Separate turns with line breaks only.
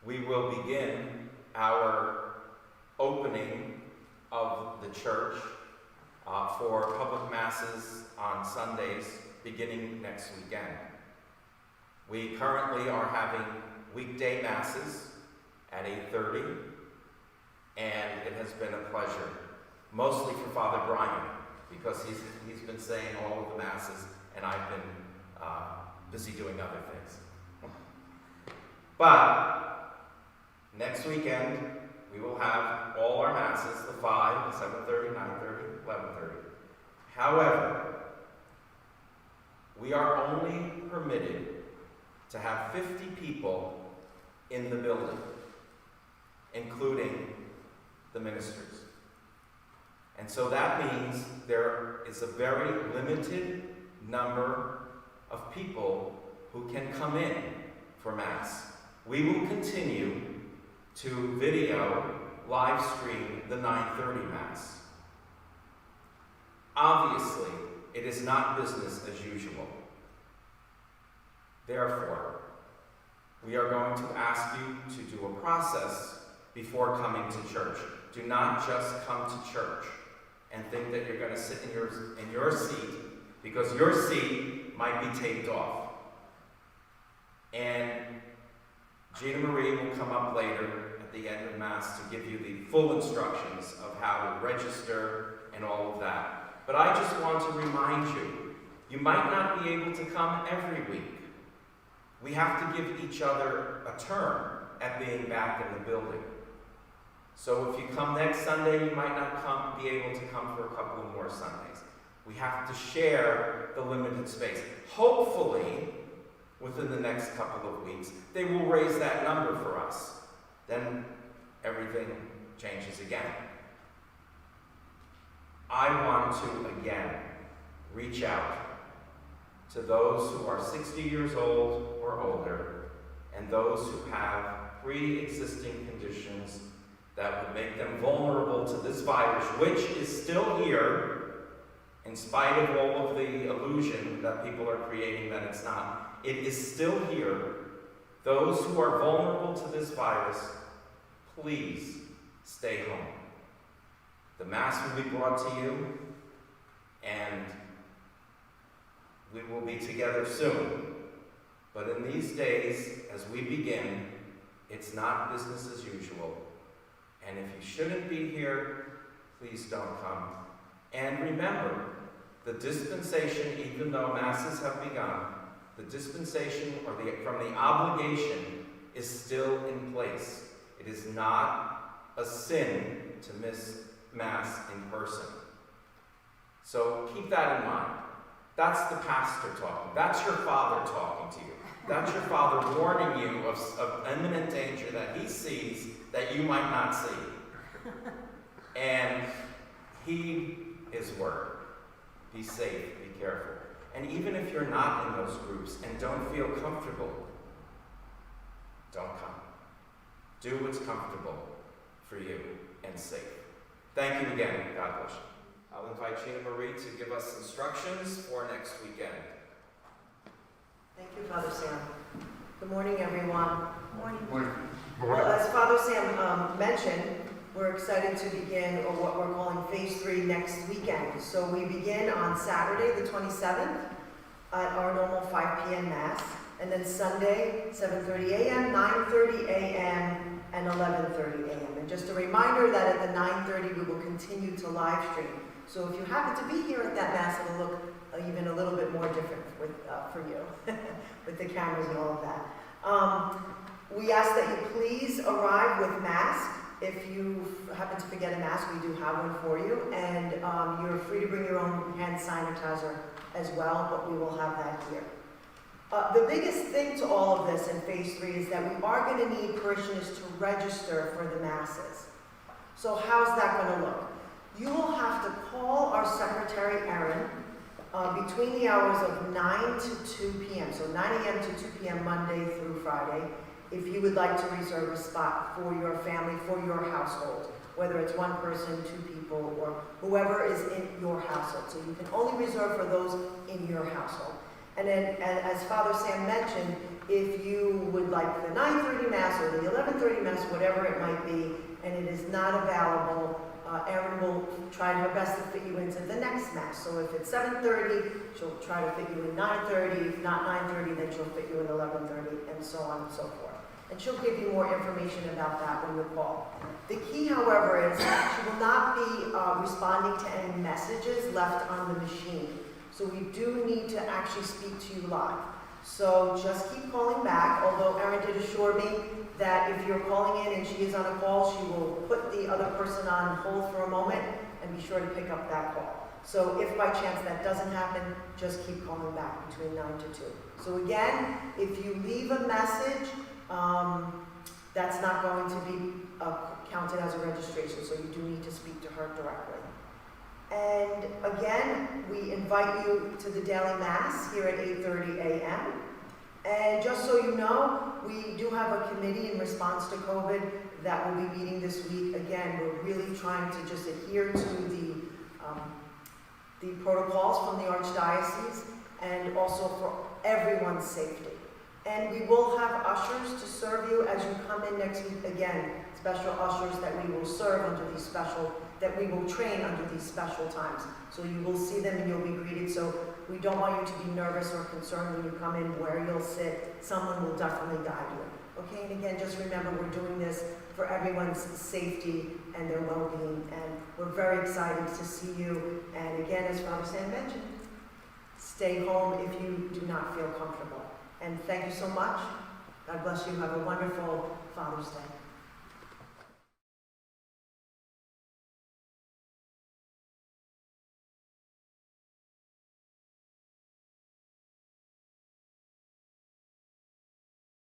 we will begin our opening of the church for public masses on Sundays beginning next weekend. We currently are having weekday masses at 8:30, and it has been a pleasure, mostly for Father Brian, because he's been saying all of the masses, and I've been busy doing other things. But next weekend, we will have all our masses, the 5, 7:30, 9:30, 11:30. However, we are only permitted to have 50 people in the building, including the ministers. And so that means there is a very limited number of people who can come in for Mass. We will continue to video live stream the 9:30 Mass. Obviously, it is not business as usual. Therefore, we are going to ask you to do a process before coming to church. Do not just come to church and think that you're going to sit in your seat, because your seat might be taped off. And Gina Marie will come up later at the end of Mass to give you the full instructions of how to register and all of that. But I just want to remind you, you might not be able to come every week. We have to give each other a turn at being back in the building. So if you come next Sunday, you might not be able to come for a couple of more Sundays. We have to share the limited space. Hopefully, within the next couple of weeks, they will raise that number for us. Then everything changes again. I want to, again, reach out to those who are 60 years old or older, and those who have pre-existing conditions that would make them vulnerable to this virus, which is still here, in spite of all of the illusion that people are creating that it's not. It is still here. Those who are vulnerable to this virus, please stay home. The Mass will be brought to you, and we will be together soon. But in these days, as we begin, it's not business as usual. And if you shouldn't be here, please don't come. And remember, the dispensation, even though Masses have begun, the dispensation from the obligation is still in place. It is not a sin to miss Mass in person. So keep that in mind. That's the pastor talking. That's your father talking to you. That's your father warning you of imminent danger that he sees that you might not see. And heed his word. Be safe, be careful. And even if you're not in those groups and don't feel comfortable, don't come. Do what's comfortable for you and safe. Thank you again. God bless you. I'll invite Gina Marie to give us instructions for next weekend.
Thank you, Father Sam. Good morning, everyone.
Morning.
Well, as Father Sam mentioned, we're excited to begin what we're calling Phase 3 next weekend. So we begin on Saturday, the 27th, at our normal 5 p.m. Mass, and then Sunday, 7:30 a.m., 9:30 a.m., and 11:30 a.m. And just a reminder that at the 9:30 we will continue to live stream. So if you happen to be here at that Mass, it'll look even a little bit more different for you, with the cameras and all of that. We ask that you please arrive with mask. If you happen to forget a mask, we do have one for you. And you're free to bring your own hand sanitizer as well, but we will have that here. The biggest thing to all of this in Phase 3 is that we are going to need parishioners to register for the Masses. So how's that going to look? You will have to call our secretary, Erin, between the hours of 9 to 2 p.m., so 9 a.m. to 2 p.m. Monday through Friday, if you would like to reserve a spot for your family, for your household, whether it's one person, 2 people, or whoever is in your household. So you can only reserve for those in your household. And then, as Father Sam mentioned, if you would like the 9:30 Mass or the 11:30 Mass, whatever it might be, and it is not available, Erin will try her best to fit you into the next Mass. So if it's 7:30, she'll try to fit you in 9:30. If not 9:30, then she'll fit you in 11:30, and so on and so forth. And she'll give you more information about that when you call. The key, however, is she will not be responding to any messages left on the machine. So we do need to actually speak to you live. So just keep calling back, although Erin did assure me that if you're calling in and she is on a call, she will put the other person on hold for a moment and be sure to pick up that call. So if by chance that doesn't happen, just keep calling back between 9 to 2. So again, if you leave a message, that's not going to be counted as a registration, so you do need to speak to her directly. And again, we invite you to the daily Mass here at 8:30 a.m. And just so you know, we do have a committee in response to COVID that will be meeting this week. Again, we're really trying to just adhere to the protocols from the Archdiocese and also for everyone's safety. And we will have ushers to serve you as you come in next week. Again, special ushers that we will serve under these special, that we will train under these special times. So you will see them and you'll be greeted. So we don't want you to be nervous or concerned when you come in where you'll sit. Someone will definitely guide you. Okay, and again, just remember we're doing this for everyone's safety and their well-being. And we're very excited to see you. And again, as Father Sam mentioned, stay home if you do not feel comfortable. And thank you so much. God bless you. Have a wonderful Father's Day.